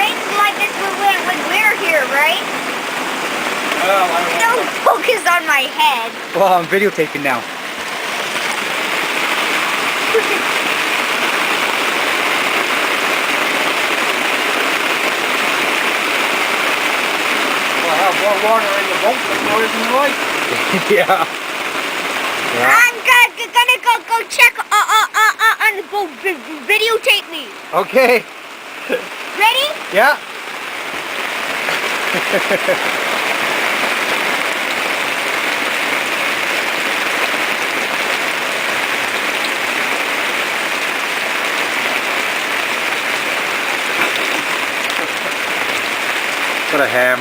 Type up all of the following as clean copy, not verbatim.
rains like this when we're here, right? Well, I don't know. Don't focus on my head. Well, I'm videotaping now. Well, I have more water in the boat than there is in the lake. Yeah. I'm gonna go check on the boat. Videotape me. Okay. Ready? Yeah. What a ham.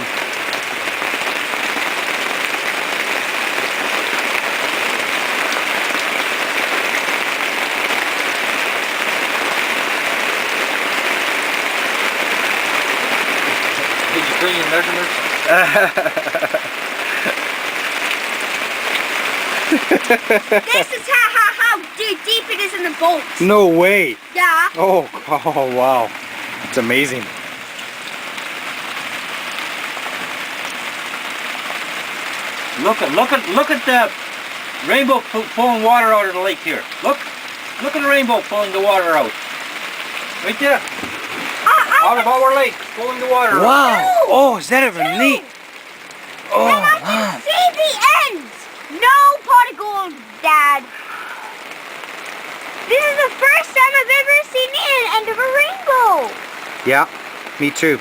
Did you bring your measurements? This is how deep it is in the boat. No way. Yeah. Oh, wow. It's amazing. Look at the rainbow pulling water out of the lake here. Look at the rainbow pulling the water out. Right there. Out of our lake, pulling the water out. Wow. Oh, is that ever neat? Oh, And I wow. can see the end. No pot of gold, Dad. This is the first time I've ever seen the end of a rainbow. Yeah, me too.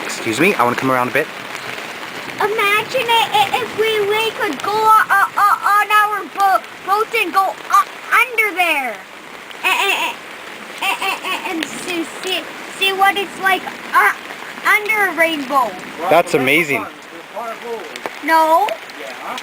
Excuse me, I want to come around a bit. Imagine if we could go on our boat and go under there and see what it's like under a rainbow. That's amazing. No? Yeah.